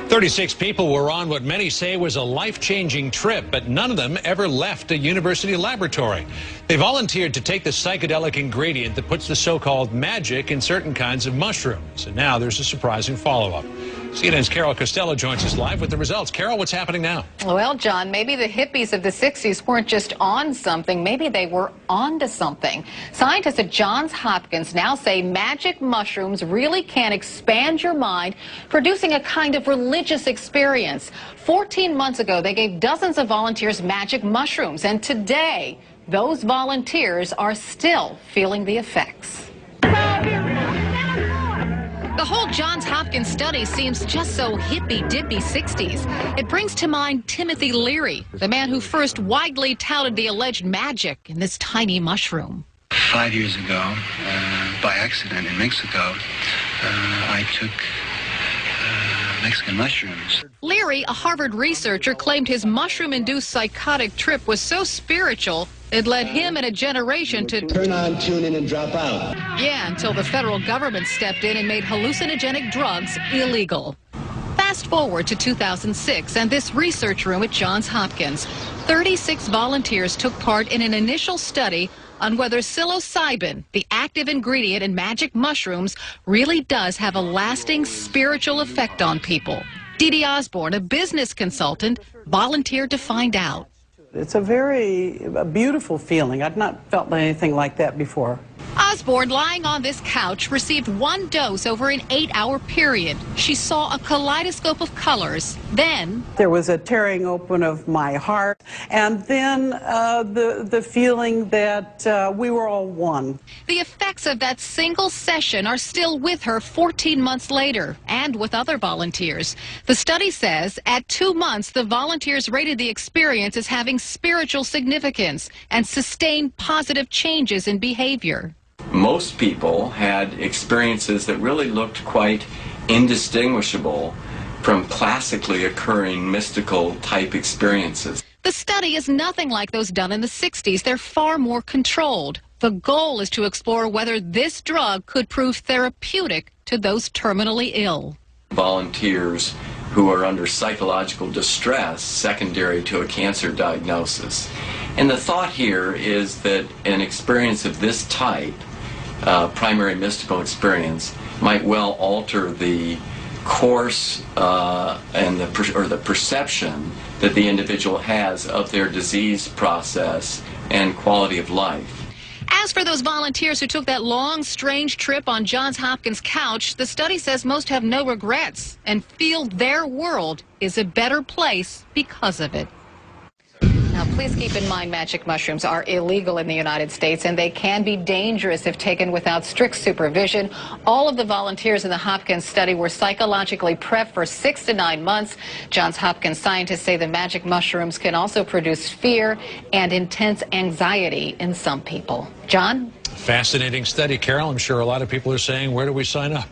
36 people were on what many say was a life-changing trip, but none of them ever left a university laboratory. They volunteered to take the psychedelic ingredient that puts the so-called magic in certain kinds of mushrooms. And now there's a surprising follow-up. CNN's Carol Costello joins us live with the results. Carol, what's happening now? Well, John, maybe the hippies of the 60s weren't just on something. Maybe they were onto something. Scientists at Johns Hopkins now say magic mushrooms really can expand your mind, producing a kind of religious experience. 14 months ago, they gave dozens of volunteers magic mushrooms, and today, those volunteers are still feeling the effects. The whole Johns Hopkins study seems just so hippy-dippy 60s. It brings to mind Timothy Leary, the man who first widely touted the alleged magic in this tiny mushroom. 5 years ago, by accident in Mexico, I took Mexican mushrooms. Leary, a Harvard researcher, claimed his mushroom-induced psychotic trip was so spiritual it led him and a generation to turn on, tune in, and drop out. Yeah, until the federal government stepped in and made hallucinogenic drugs illegal. Fast forward to 2006 and this research room at Johns Hopkins. 36 volunteers took part in an initial study on whether psilocybin, the active ingredient in magic mushrooms, really does have a lasting spiritual effect on people. Dee Dee Osborne, a business consultant, volunteered to find out. It's a beautiful feeling. I've not felt anything like that before. Osborne, lying on this couch, received one dose over an 8-hour period. She saw a kaleidoscope of colors. Then there was a tearing open of my heart, and then the feeling that we were all one. The effects of that single session are still with her 14 months later, and with other volunteers. The study says at 2 months, the volunteers rated the experience as having spiritual significance and sustained positive changes in behavior. Most people had experiences that really looked quite indistinguishable from classically occurring mystical type experiences. The study is nothing like those done in the 60s. They're far more controlled. The goal is to explore whether this drug could prove therapeutic to those terminally ill. Volunteers who are under psychological distress secondary to a cancer diagnosis. And the thought here is that an experience of this type, primary mystical experience, might well alter the course and the perception that the individual has of their disease process and quality of life. As for those volunteers who took that long, strange trip on Johns Hopkins' couch, the study says most have no regrets and feel their world is a better place because of it. Now, please keep in mind magic mushrooms are illegal in the United States, and they can be dangerous if taken without strict supervision. All of the volunteers in the Hopkins study were psychologically prepped for 6 to 9 months. Johns Hopkins scientists say the magic mushrooms can also produce fear and intense anxiety in some people. John? Fascinating study, Carol. I'm sure a lot of people are saying, where do we sign up?